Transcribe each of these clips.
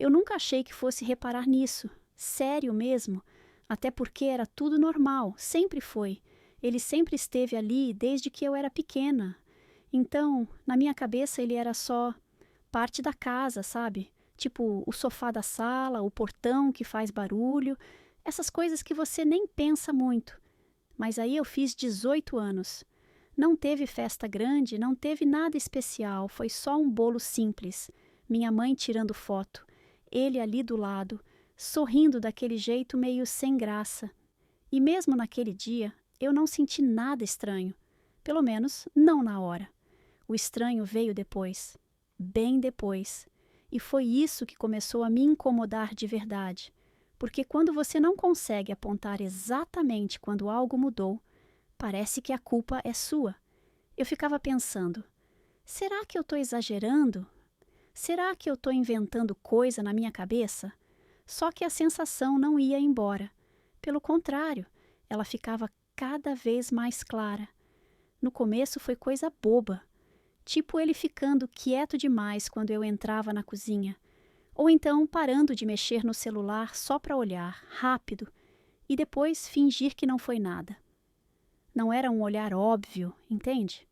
Eu nunca achei que fosse reparar nisso. Sério mesmo. Até porque era tudo normal, sempre foi. Ele sempre esteve ali desde que eu era pequena. Então, na minha cabeça ele era só parte da casa, sabe? Tipo, o sofá da sala, o portão que faz barulho, essas coisas que você nem pensa muito. Mas aí eu fiz 18 anos. Não teve festa grande, não teve nada especial, foi só um bolo simples. Minha mãe tirando foto, ele ali do lado, sorrindo daquele jeito meio sem graça. E mesmo naquele dia, eu não senti nada estranho. Pelo menos, não na hora. O estranho veio depois, bem depois. E foi isso que começou a me incomodar de verdade. Porque quando você não consegue apontar exatamente quando algo mudou, parece que a culpa é sua. Eu ficava pensando, será que eu estou exagerando? Será que eu estou inventando coisa na minha cabeça? Só que a sensação não ia embora. Pelo contrário, ela ficava cada vez mais clara. No começo foi coisa boba, tipo ele ficando quieto demais quando eu entrava na cozinha, ou então parando de mexer no celular só para olhar, rápido, e depois fingir que não foi nada. Não era um olhar óbvio, entende?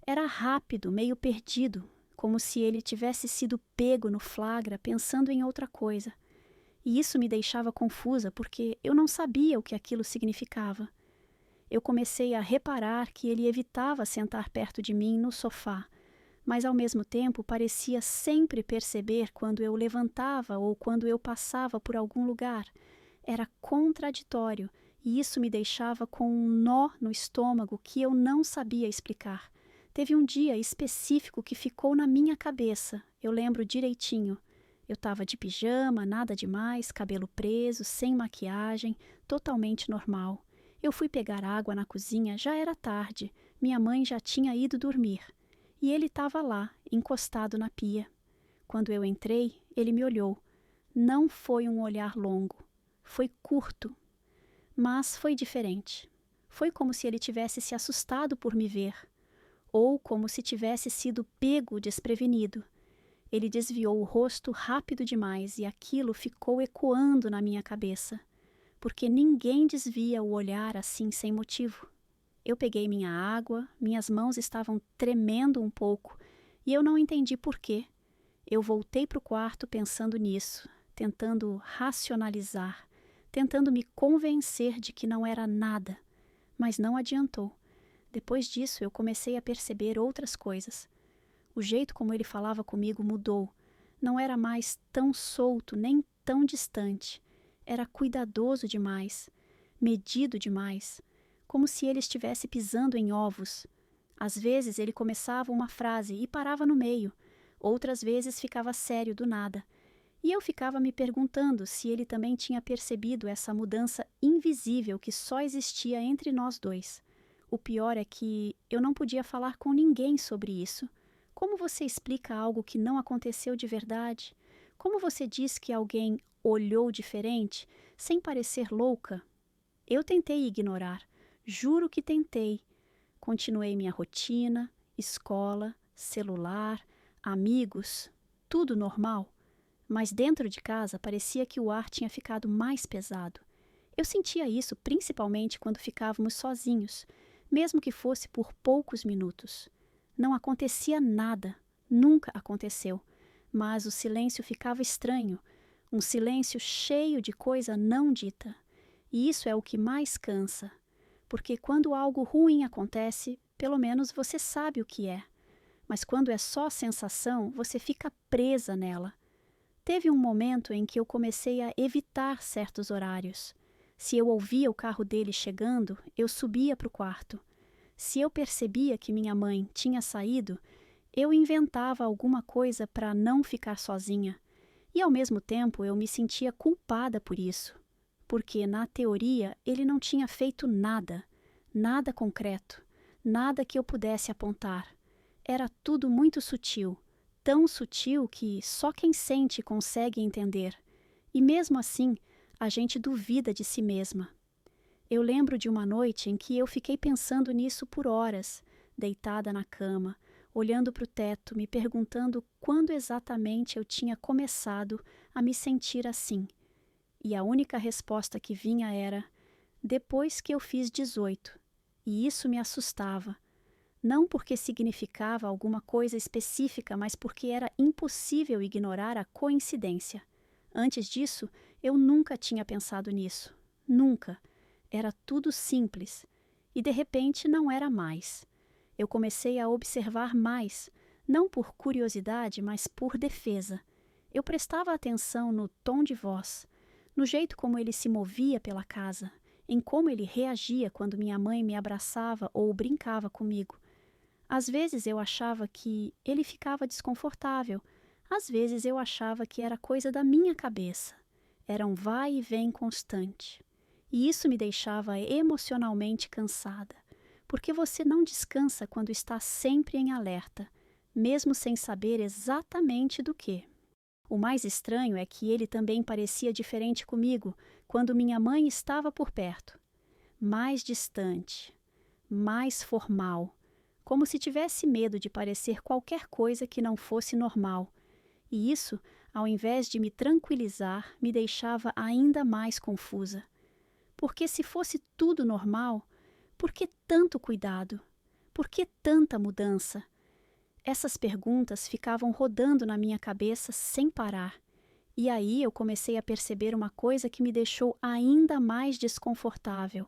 Era rápido, meio perdido, como se ele tivesse sido pego no flagra pensando em outra coisa. E isso me deixava confusa porque eu não sabia o que aquilo significava. Eu comecei a reparar que ele evitava sentar perto de mim no sofá, mas ao mesmo tempo parecia sempre perceber quando eu levantava ou quando eu passava por algum lugar. Era contraditório e isso me deixava com um nó no estômago que eu não sabia explicar. Teve um dia específico que ficou na minha cabeça, eu lembro direitinho. Eu estava de pijama, nada demais, cabelo preso, sem maquiagem, totalmente normal. Eu fui pegar água na cozinha, já era tarde, minha mãe já tinha ido dormir. E ele estava lá, encostado na pia. Quando eu entrei, ele me olhou. Não foi um olhar longo, foi curto, mas foi diferente. Foi como se ele tivesse se assustado por me ver, ou como se tivesse sido pego desprevenido. Ele desviou o rosto rápido demais e aquilo ficou ecoando na minha cabeça, porque ninguém desvia o olhar assim sem motivo. Eu peguei minha água, minhas mãos estavam tremendo um pouco e eu não entendi por quê. Eu voltei para o quarto pensando nisso, tentando racionalizar, tentando me convencer de que não era nada, mas não adiantou. Depois disso eu comecei a perceber outras coisas. O jeito como ele falava comigo mudou. Não era mais tão solto nem tão distante. Era cuidadoso demais, medido demais, como se ele estivesse pisando em ovos. Às vezes ele começava uma frase e parava no meio. Outras vezes ficava sério do nada. E eu ficava me perguntando se ele também tinha percebido essa mudança invisível que só existia entre nós dois. O pior é que eu não podia falar com ninguém sobre isso. Como você explica algo que não aconteceu de verdade? Como você diz que alguém olhou diferente, sem parecer louca? Eu tentei ignorar. Juro que tentei. Continuei minha rotina, escola, celular, amigos, tudo normal. Mas dentro de casa parecia que o ar tinha ficado mais pesado. Eu sentia isso principalmente quando ficávamos sozinhos, mesmo que fosse por poucos minutos. Não acontecia nada, nunca aconteceu, mas o silêncio ficava estranho, um silêncio cheio de coisa não dita. E isso é o que mais cansa, porque quando algo ruim acontece, pelo menos você sabe o que é. Mas quando é só sensação, você fica presa nela. Teve um momento em que eu comecei a evitar certos horários. Se eu ouvia o carro dele chegando, eu subia para o quarto. Se eu percebia que minha mãe tinha saído, eu inventava alguma coisa para não ficar sozinha. E ao mesmo tempo eu me sentia culpada por isso, porque na teoria ele não tinha feito nada, nada concreto, nada que eu pudesse apontar. Era tudo muito sutil, tão sutil que só quem sente consegue entender. E mesmo assim, a gente duvida de si mesma. Eu lembro de uma noite em que eu fiquei pensando nisso por horas, deitada na cama, olhando para o teto, me perguntando quando exatamente eu tinha começado a me sentir assim. E a única resposta que vinha era: depois que eu fiz 18. E isso me assustava. Não porque significava alguma coisa específica, mas porque era impossível ignorar a coincidência. Antes disso, eu nunca tinha pensado nisso. Nunca. Era tudo simples. E de repente não era mais. Eu comecei a observar mais, não por curiosidade, mas por defesa. Eu prestava atenção no tom de voz, no jeito como ele se movia pela casa, em como ele reagia quando minha mãe me abraçava ou brincava comigo. Às vezes eu achava que ele ficava desconfortável, às vezes eu achava que era coisa da minha cabeça. Era um vai e vem constante. E isso me deixava emocionalmente cansada, porque você não descansa quando está sempre em alerta, mesmo sem saber exatamente do que. O mais estranho é que ele também parecia diferente comigo quando minha mãe estava por perto. Mais distante, mais formal, como se tivesse medo de parecer qualquer coisa que não fosse normal. E isso, ao invés de me tranquilizar, me deixava ainda mais confusa. Porque se fosse tudo normal, por que tanto cuidado? Por que tanta mudança? Essas perguntas ficavam rodando na minha cabeça sem parar. E aí eu comecei a perceber uma coisa que me deixou ainda mais desconfortável.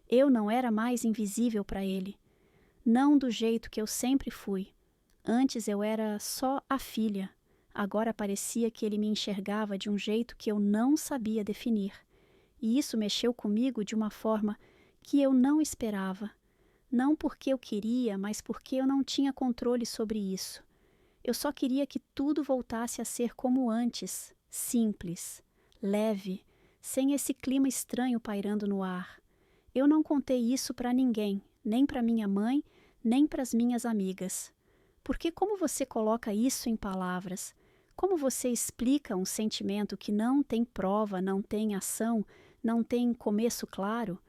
Eu não era mais invisível para ele. Não do jeito que eu sempre fui. Antes eu era só a filha. Agora parecia que ele me enxergava de um jeito que eu não sabia definir. E isso mexeu comigo de uma forma que eu não esperava. Não porque eu queria, mas porque eu não tinha controle sobre isso. Eu só queria que tudo voltasse a ser como antes, simples, leve, sem esse clima estranho pairando no ar. Eu não contei isso para ninguém, nem para minha mãe, nem para as minhas amigas. Porque como você coloca isso em palavras? Como você explica um sentimento que não tem prova, não tem ação, não tem começo claro?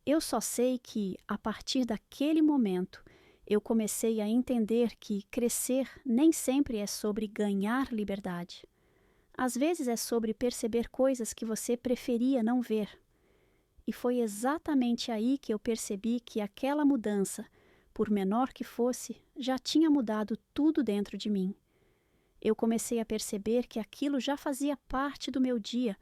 Eu só sei que, a partir daquele momento, eu comecei a entender que crescer nem sempre é sobre ganhar liberdade. Às vezes é sobre perceber coisas que você preferia não ver. E foi exatamente aí que eu percebi que aquela mudança, por menor que fosse, já tinha mudado tudo dentro de mim. Eu comecei a perceber que aquilo já fazia parte do meu dia,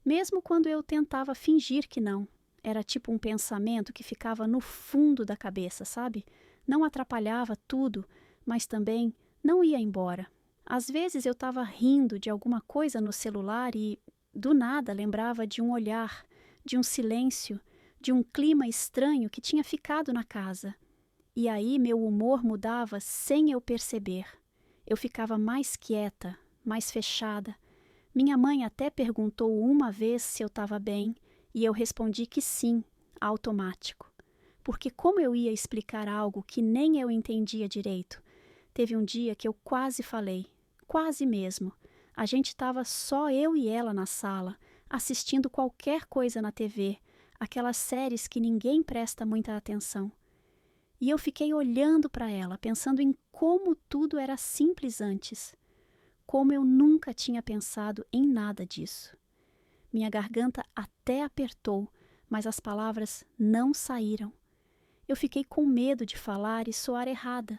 mesmo quando eu tentava fingir que não. Era tipo um pensamento que ficava no fundo da cabeça, sabe? Não atrapalhava tudo, mas também não ia embora. Às vezes eu estava rindo de alguma coisa no celular e, do nada, lembrava de um olhar, de um silêncio, de um clima estranho que tinha ficado na casa. E aí meu humor mudava sem eu perceber. Eu ficava mais quieta, mais fechada. Minha mãe até perguntou uma vez se eu estava bem, e eu respondi que sim, automático. Porque como eu ia explicar algo que nem eu entendia direito? Teve um dia que eu quase falei, quase mesmo. A gente estava só eu e ela na sala, assistindo qualquer coisa na TV, aquelas séries que ninguém presta muita atenção. E eu fiquei olhando para ela, pensando em como tudo era simples antes. Como eu nunca tinha pensado em nada disso. Minha garganta até apertou, mas as palavras não saíram. Eu fiquei com medo de falar e soar errada.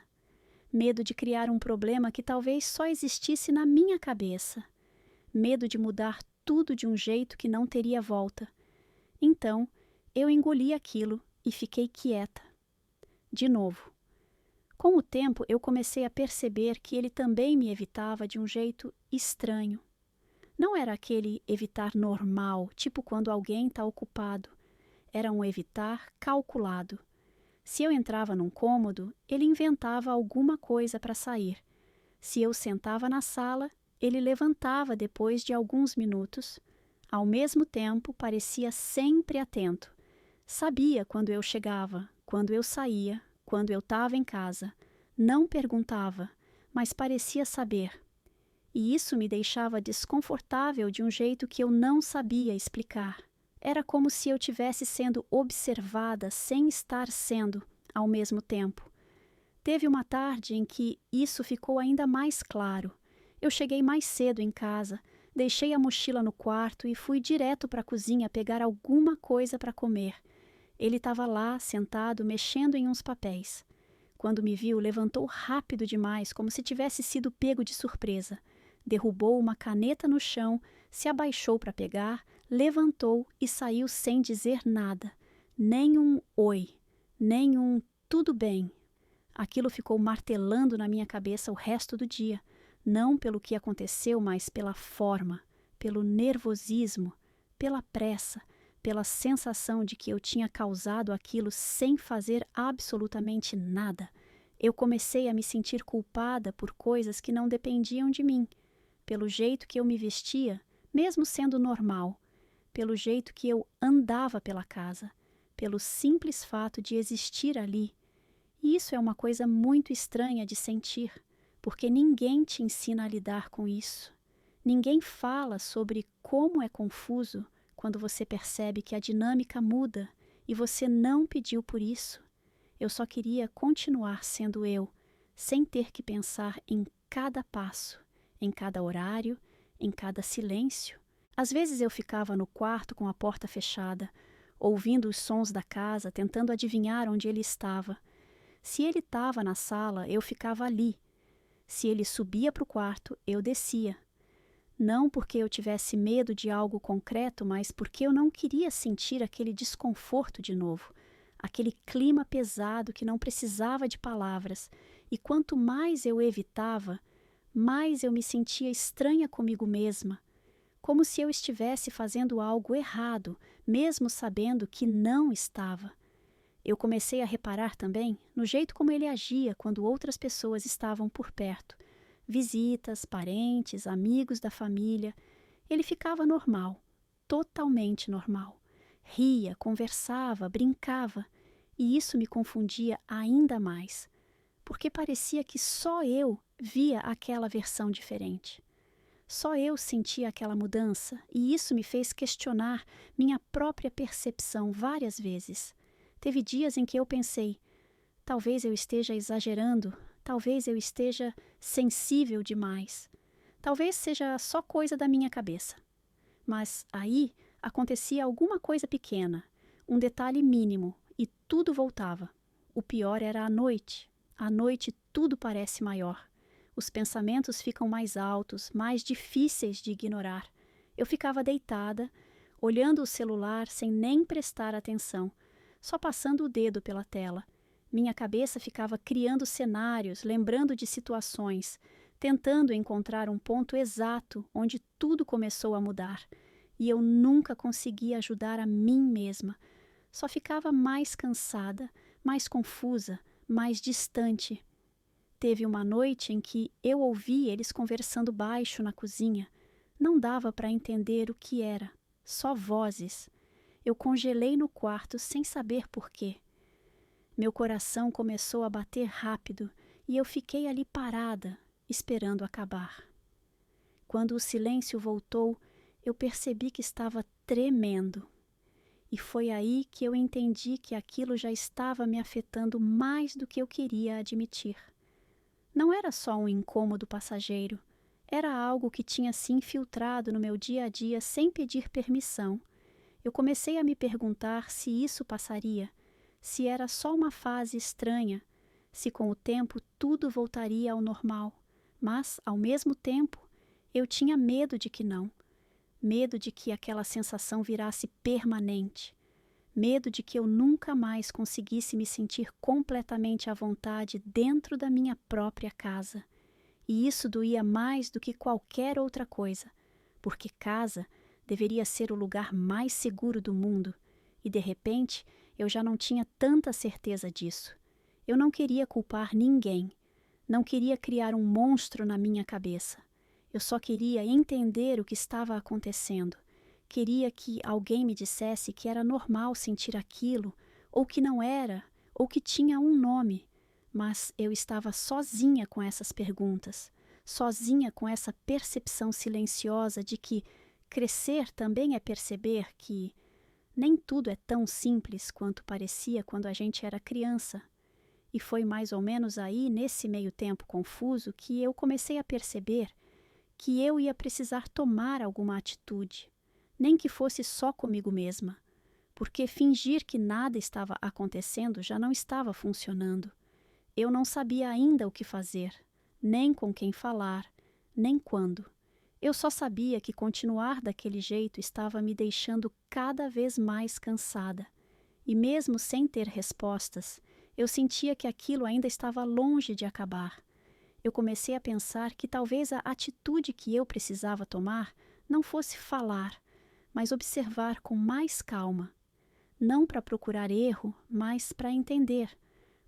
Medo de criar um problema que talvez só existisse na minha cabeça. Medo de mudar tudo de um jeito que não teria volta. Então, eu engoli aquilo e fiquei quieta. De novo. Com o tempo, eu comecei a perceber que ele também me evitava de um jeito estranho. Não era aquele evitar normal, tipo quando alguém está ocupado. Era um evitar calculado. Se eu entrava num cômodo, ele inventava alguma coisa para sair. Se eu sentava na sala, ele levantava depois de alguns minutos. Ao mesmo tempo, parecia sempre atento. Sabia quando eu chegava, quando eu saía, quando eu estava em casa. Não perguntava, mas parecia saber. E isso me deixava desconfortável de um jeito que eu não sabia explicar. Era como se eu tivesse sendo observada sem estar sendo, ao mesmo tempo. Teve uma tarde em que isso ficou ainda mais claro. Eu cheguei mais cedo em casa, deixei a mochila no quarto e fui direto para a cozinha pegar alguma coisa para comer. Ele estava lá, sentado, mexendo em uns papéis. Quando me viu, levantou rápido demais, como se tivesse sido pego de surpresa. Derrubou uma caneta no chão, se abaixou para pegar, levantou e saiu sem dizer nada. Nem um oi, nem um tudo bem. Aquilo ficou martelando na minha cabeça o resto do dia. Não pelo que aconteceu, mas pela forma, pelo nervosismo, pela pressa, pela sensação de que eu tinha causado aquilo sem fazer absolutamente nada. Eu comecei a me sentir culpada por coisas que não dependiam de mim, pelo jeito que eu me vestia, mesmo sendo normal, pelo jeito que eu andava pela casa, pelo simples fato de existir ali. E isso é uma coisa muito estranha de sentir, porque ninguém te ensina a lidar com isso. Ninguém fala sobre como é confuso quando você percebe que a dinâmica muda e você não pediu por isso. Eu só queria continuar sendo eu, sem ter que pensar em cada passo, em cada horário, em cada silêncio. Às vezes eu ficava no quarto com a porta fechada, ouvindo os sons da casa, tentando adivinhar onde ele estava. Se ele estava na sala, eu ficava ali. Se ele subia para o quarto, eu descia. Não porque eu tivesse medo de algo concreto, mas porque eu não queria sentir aquele desconforto de novo, aquele clima pesado que não precisava de palavras. E quanto mais eu evitava, mais eu me sentia estranha comigo mesma, como se eu estivesse fazendo algo errado, mesmo sabendo que não estava. Eu comecei a reparar também no jeito como ele agia quando outras pessoas estavam por perto. Visitas, parentes, amigos da família. Ele ficava normal, totalmente normal. Ria, conversava, brincava. E isso me confundia ainda mais, porque parecia que só eu via aquela versão diferente. Só eu sentia aquela mudança, e isso me fez questionar minha própria percepção várias vezes. Teve dias em que eu pensei, talvez eu esteja exagerando, talvez eu esteja sensível demais, talvez seja só coisa da minha cabeça. Mas aí acontecia alguma coisa pequena, um detalhe mínimo, e tudo voltava. O pior era à noite. À noite tudo parece maior. Os pensamentos ficam mais altos, mais difíceis de ignorar. Eu ficava deitada, olhando o celular sem nem prestar atenção, só passando o dedo pela tela. Minha cabeça ficava criando cenários, lembrando de situações, tentando encontrar um ponto exato onde tudo começou a mudar. E eu nunca conseguia ajudar a mim mesma. Só ficava mais cansada, mais confusa, mais distante. Teve uma noite em que eu ouvi eles conversando baixo na cozinha. Não dava para entender o que era, só vozes. Eu congelei no quarto sem saber por quê. Meu coração começou a bater rápido e eu fiquei ali parada, esperando acabar. Quando o silêncio voltou, eu percebi que estava tremendo. E foi aí que eu entendi que aquilo já estava me afetando mais do que eu queria admitir. Não era só um incômodo passageiro, era algo que tinha se infiltrado no meu dia a dia sem pedir permissão. Eu comecei a me perguntar se isso passaria, se era só uma fase estranha, se com o tempo tudo voltaria ao normal. Mas, ao mesmo tempo, eu tinha medo de que não. Medo de que aquela sensação virasse permanente. Medo de que eu nunca mais conseguisse me sentir completamente à vontade dentro da minha própria casa. E isso doía mais do que qualquer outra coisa, porque casa deveria ser o lugar mais seguro do mundo, e de repente eu já não tinha tanta certeza disso. Eu não queria culpar ninguém, não queria criar um monstro na minha cabeça. Eu só queria entender o que estava acontecendo. Queria que alguém me dissesse que era normal sentir aquilo, ou que não era, ou que tinha um nome. Mas eu estava sozinha com essas perguntas, sozinha com essa percepção silenciosa de que crescer também é perceber que nem tudo é tão simples quanto parecia quando a gente era criança. E foi mais ou menos aí, nesse meio tempo confuso, que eu comecei a perceber que eu ia precisar tomar alguma atitude, nem que fosse só comigo mesma, porque fingir que nada estava acontecendo já não estava funcionando. Eu não sabia ainda o que fazer, nem com quem falar, nem quando. Eu só sabia que continuar daquele jeito estava me deixando cada vez mais cansada. E mesmo sem ter respostas, eu sentia que aquilo ainda estava longe de acabar. Eu comecei a pensar que talvez a atitude que eu precisava tomar não fosse falar, mas observar com mais calma. Não para procurar erro, mas para entender,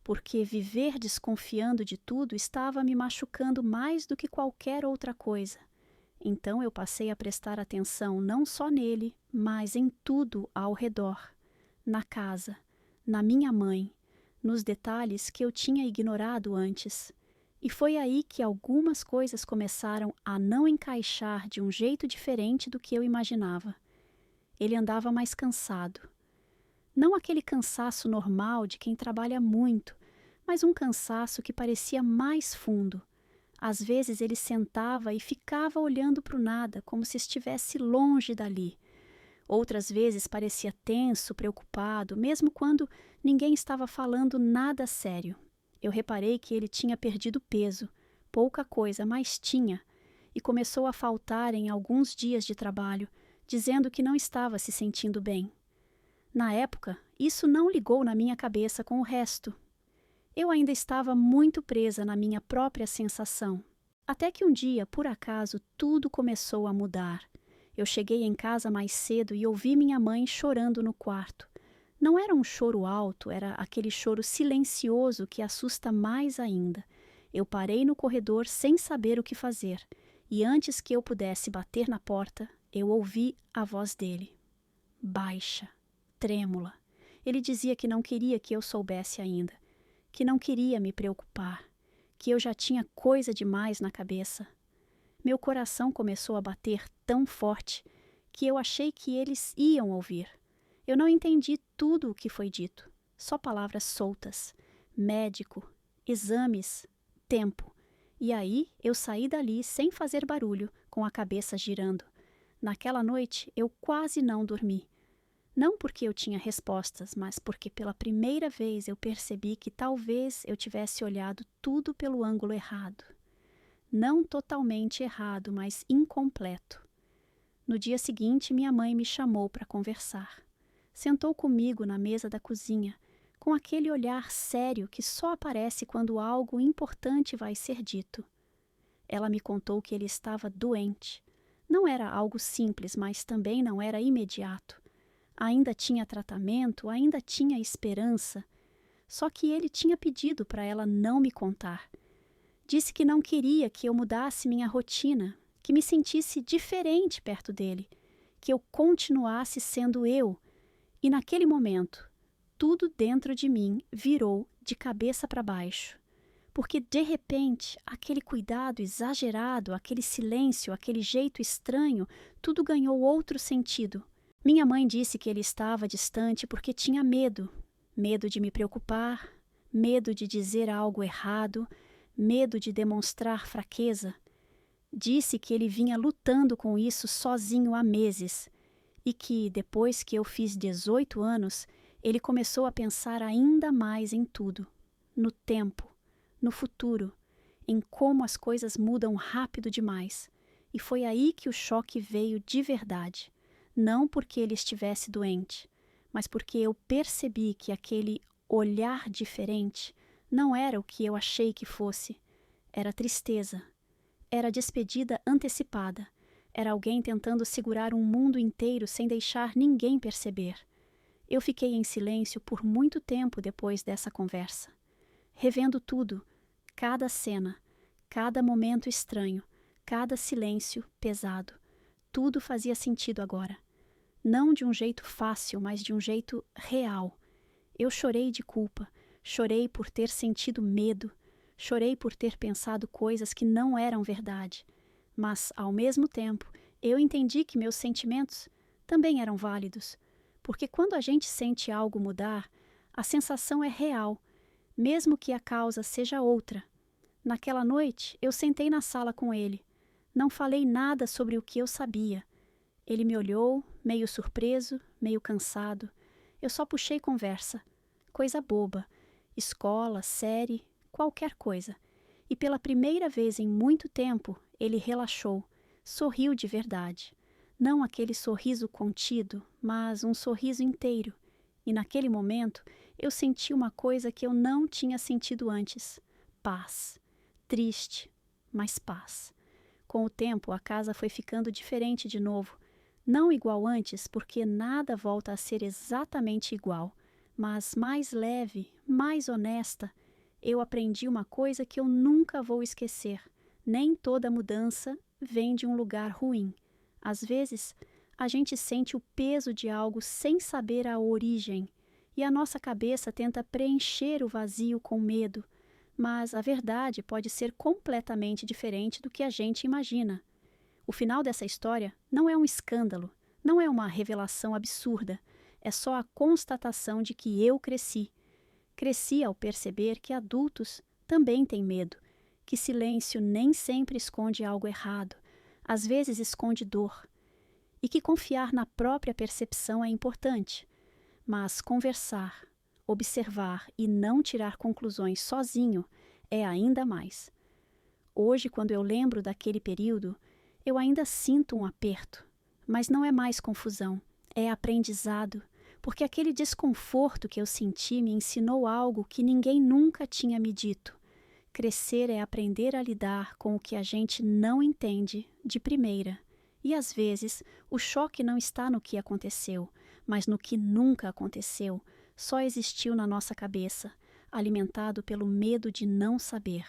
porque viver desconfiando de tudo estava me machucando mais do que qualquer outra coisa. Então eu passei a prestar atenção não só nele, mas em tudo ao redor, na casa, na minha mãe, nos detalhes que eu tinha ignorado antes. E foi aí que algumas coisas começaram a não encaixar de um jeito diferente do que eu imaginava. Ele andava mais cansado. Não aquele cansaço normal de quem trabalha muito, mas um cansaço que parecia mais fundo. Às vezes ele sentava e ficava olhando para o nada, como se estivesse longe dali. Outras vezes parecia tenso, preocupado, mesmo quando ninguém estava falando nada sério. Eu reparei que ele tinha perdido peso, pouca coisa, mas tinha, e começou a faltar em alguns dias de trabalho, dizendo que não estava se sentindo bem. Na época, isso não ligou na minha cabeça com o resto. Eu ainda estava muito presa na minha própria sensação. Até que um dia, por acaso, tudo começou a mudar. Eu cheguei em casa mais cedo e ouvi minha mãe chorando no quarto. Não era um choro alto, era aquele choro silencioso que assusta mais ainda. Eu parei no corredor sem saber o que fazer, e antes que eu pudesse bater na porta, eu ouvi a voz dele. Baixa, trêmula. Ele dizia que não queria que eu soubesse ainda, que não queria me preocupar, que eu já tinha coisa demais na cabeça. Meu coração começou a bater tão forte que eu achei que eles iam ouvir. Eu não entendi tudo o que foi dito, só palavras soltas, médico, exames, tempo. E aí eu saí dali sem fazer barulho, com a cabeça girando. Naquela noite eu quase não dormi. Não porque eu tinha respostas, mas porque pela primeira vez eu percebi que talvez eu tivesse olhado tudo pelo ângulo errado. Não totalmente errado, mas incompleto. No dia seguinte, minha mãe me chamou para conversar. Sentou comigo na mesa da cozinha, com aquele olhar sério que só aparece quando algo importante vai ser dito. Ela me contou que ele estava doente. Não era algo simples, mas também não era imediato. Ainda tinha tratamento, ainda tinha esperança. Só que ele tinha pedido para ela não me contar. Disse que não queria que eu mudasse minha rotina, que me sentisse diferente perto dele, que eu continuasse sendo eu. E naquele momento, tudo dentro de mim virou de cabeça para baixo. Porque, de repente, aquele cuidado exagerado, aquele silêncio, aquele jeito estranho, tudo ganhou outro sentido. Minha mãe disse que ele estava distante porque tinha medo. Medo de me preocupar, medo de dizer algo errado, medo de demonstrar fraqueza. Disse que ele vinha lutando com isso sozinho há meses e que, depois que eu fiz 18 anos, ele começou a pensar ainda mais em tudo, no tempo, no futuro, em como as coisas mudam rápido demais. E foi aí que o choque veio de verdade, não porque ele estivesse doente, mas porque eu percebi que aquele olhar diferente não era o que eu achei que fosse. Era tristeza, era despedida antecipada. Era alguém tentando segurar um mundo inteiro sem deixar ninguém perceber. Eu fiquei em silêncio por muito tempo depois dessa conversa, revendo tudo, cada cena, cada momento estranho, cada silêncio pesado. Tudo fazia sentido agora. Não de um jeito fácil, mas de um jeito real. Eu chorei de culpa, chorei por ter sentido medo, chorei por ter pensado coisas que não eram verdade. Mas, ao mesmo tempo, eu entendi que meus sentimentos também eram válidos, porque quando a gente sente algo mudar, a sensação é real, mesmo que a causa seja outra. Naquela noite, eu sentei na sala com ele. Não falei nada sobre o que eu sabia. Ele me olhou, meio surpreso, meio cansado. Eu só puxei conversa. Coisa boba. Escola, série, qualquer coisa. E pela primeira vez em muito tempo, ele relaxou. Sorriu de verdade. Não aquele sorriso contido, mas um sorriso inteiro. E naquele momento, eu senti uma coisa que eu não tinha sentido antes. Paz. Triste, mas paz. Com o tempo, a casa foi ficando diferente de novo. Não igual antes, porque nada volta a ser exatamente igual, mas mais leve, mais honesta. Eu aprendi uma coisa que eu nunca vou esquecer. Nem toda mudança vem de um lugar ruim. Às vezes, a gente sente o peso de algo sem saber a origem, e a nossa cabeça tenta preencher o vazio com medo. Mas a verdade pode ser completamente diferente do que a gente imagina. O final dessa história não é um escândalo, não é uma revelação absurda, é só a constatação de que eu cresci. Cresci ao perceber que adultos também têm medo, que silêncio nem sempre esconde algo errado, às vezes esconde dor, e que confiar na própria percepção é importante, mas conversar, observar e não tirar conclusões sozinho é ainda mais. Hoje, quando eu lembro daquele período, eu ainda sinto um aperto, mas não é mais confusão, é aprendizado, porque aquele desconforto que eu senti me ensinou algo que ninguém nunca tinha me dito. Crescer é aprender a lidar com o que a gente não entende de primeira. E às vezes, o choque não está no que aconteceu, mas no que nunca aconteceu, só existiu na nossa cabeça, alimentado pelo medo de não saber.